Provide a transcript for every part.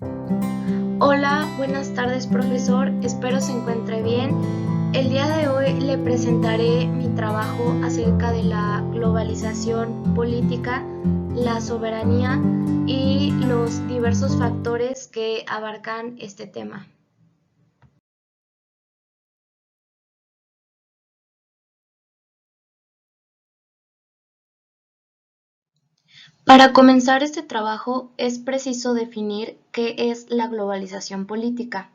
Hola, buenas tardes profesor, espero se encuentre bien. El día de hoy le presentaré mi trabajo acerca de la globalización política, la soberanía y los diversos factores que abarcan este tema. Para comenzar este trabajo es preciso definir qué es la globalización política.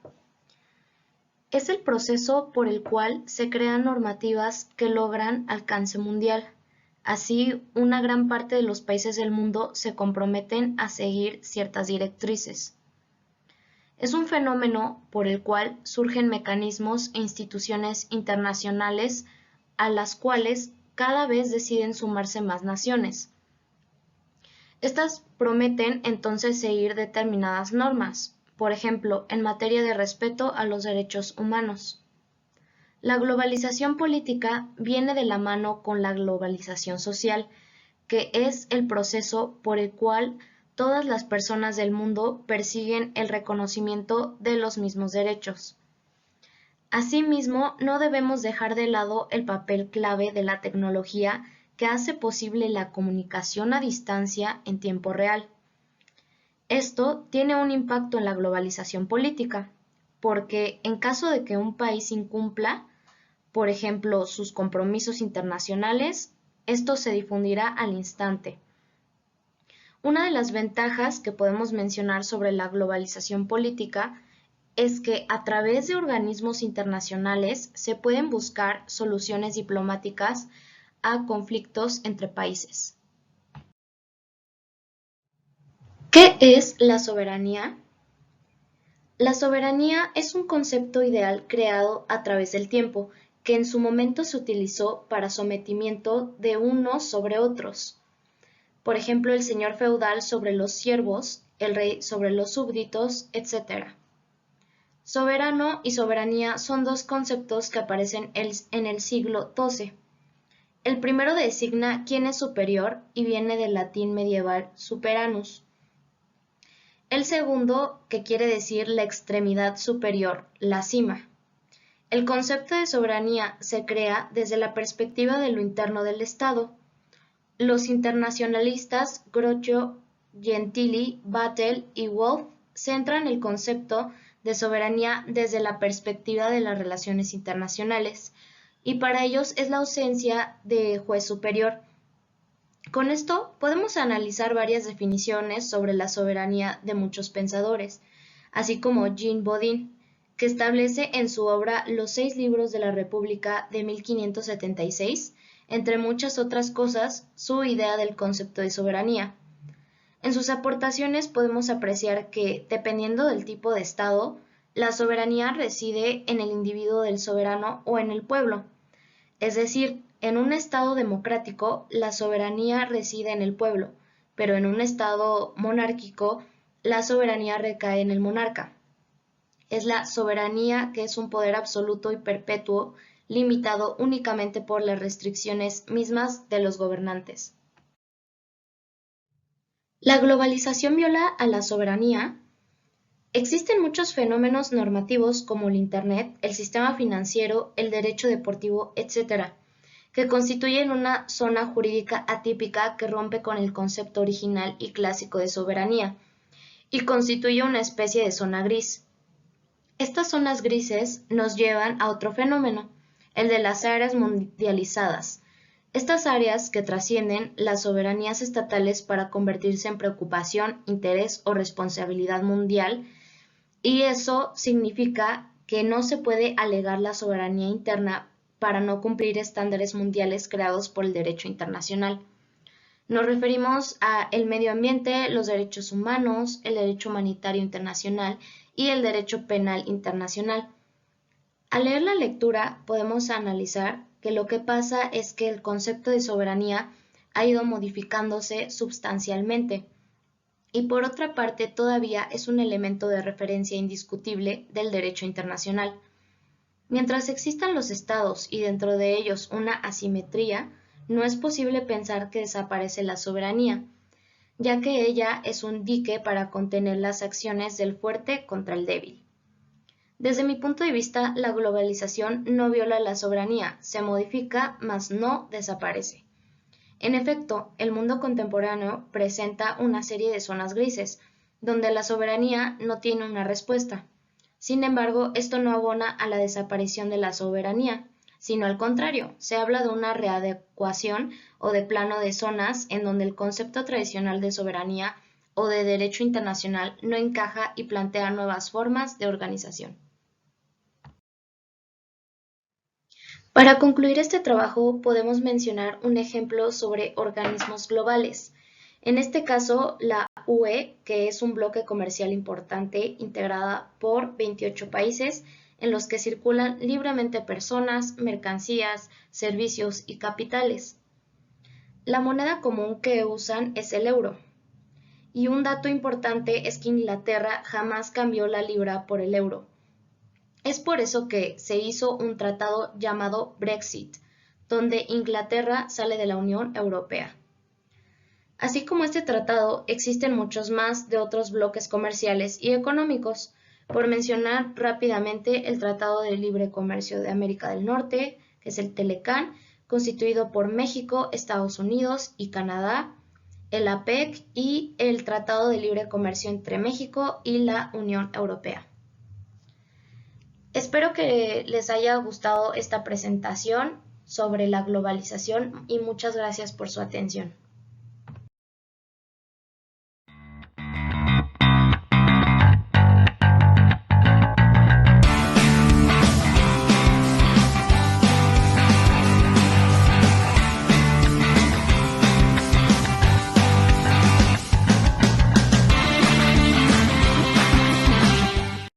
Es el proceso por el cual se crean normativas que logran alcance mundial. Así, una gran parte de los países del mundo se comprometen a seguir ciertas directrices. Es un fenómeno por el cual surgen mecanismos e instituciones internacionales a las cuales cada vez deciden sumarse más naciones. Estas prometen entonces seguir determinadas normas, por ejemplo, en materia de respeto a los derechos humanos. La globalización política viene de la mano con la globalización social, que es el proceso por el cual todas las personas del mundo persiguen el reconocimiento de los mismos derechos. Asimismo, no debemos dejar de lado el papel clave de la tecnología que hace posible la comunicación a distancia en tiempo real. Esto tiene un impacto en la globalización política, porque en caso de que un país incumpla, por ejemplo, sus compromisos internacionales, esto se difundirá al instante. Una de las ventajas que podemos mencionar sobre la globalización política es que a través de organismos internacionales se pueden buscar soluciones diplomáticas a conflictos entre países. ¿Qué es la soberanía? La soberanía es un concepto ideal creado a través del tiempo, que en su momento se utilizó para sometimiento de unos sobre otros. Por ejemplo, el señor feudal sobre los siervos, el rey sobre los súbditos, etc. Soberano y soberanía son dos conceptos que aparecen en el siglo XII. El primero designa quién es superior y viene del latín medieval superanus. El segundo, que quiere decir la extremidad superior, la cima. El concepto de soberanía se crea desde la perspectiva de lo interno del Estado. Los internacionalistas Groucho, Gentili, Vattel y Wolff centran el concepto de soberanía desde la perspectiva de las relaciones internacionales, y para ellos es la ausencia de juez superior. Con esto podemos analizar varias definiciones sobre la soberanía de muchos pensadores, así como Jean Bodin, que establece en su obra Los 6 libros de la República de 1576, entre muchas otras cosas, su idea del concepto de soberanía. En sus aportaciones podemos apreciar que, dependiendo del tipo de Estado, la soberanía reside en el individuo del soberano o en el pueblo. Es decir, en un Estado democrático, la soberanía reside en el pueblo, pero en un Estado monárquico, la soberanía recae en el monarca. Es la soberanía que es un poder absoluto y perpetuo, limitado únicamente por las restricciones mismas de los gobernantes. La globalización viola a la soberanía. Existen muchos fenómenos normativos como el Internet, el sistema financiero, el derecho deportivo, etc., que constituyen una zona jurídica atípica que rompe con el concepto original y clásico de soberanía, y constituye una especie de zona gris. Estas zonas grises nos llevan a otro fenómeno, el de las áreas mundializadas. Estas áreas que trascienden las soberanías estatales para convertirse en preocupación, interés o responsabilidad mundial, y eso significa que no se puede alegar la soberanía interna para no cumplir estándares mundiales creados por el derecho internacional. Nos referimos a el medio ambiente, los derechos humanos, el derecho humanitario internacional y el derecho penal internacional. Al leer la lectura podemos analizar que lo que pasa es que el concepto de soberanía ha ido modificándose sustancialmente y por otra parte todavía es un elemento de referencia indiscutible del derecho internacional. Mientras existan los estados y dentro de ellos una asimetría, no es posible pensar que desaparece la soberanía, ya que ella es un dique para contener las acciones del fuerte contra el débil. Desde mi punto de vista, la globalización no viola la soberanía, se modifica, mas no desaparece. En efecto, el mundo contemporáneo presenta una serie de zonas grises, donde la soberanía no tiene una respuesta. Sin embargo, esto no abona a la desaparición de la soberanía, sino al contrario, se habla de una readecuación o de plano de zonas en donde el concepto tradicional de soberanía o de derecho internacional no encaja y plantea nuevas formas de organización. Para concluir este trabajo, podemos mencionar un ejemplo sobre organismos globales. En este caso, la UE, que es un bloque comercial importante integrada por 28 países en los que circulan libremente personas, mercancías, servicios y capitales. La moneda común que usan es el euro. Y un dato importante es que Inglaterra jamás cambió la libra por el euro. Es por eso que se hizo un tratado llamado Brexit, donde Inglaterra sale de la Unión Europea. Así como este tratado, existen muchos más de otros bloques comerciales y económicos, por mencionar rápidamente el Tratado de Libre Comercio de América del Norte, que es el TELECAN, constituido por México, Estados Unidos y Canadá, el APEC y el Tratado de Libre Comercio entre México y la Unión Europea. Espero que les haya gustado esta presentación sobre la globalización y muchas gracias por su atención.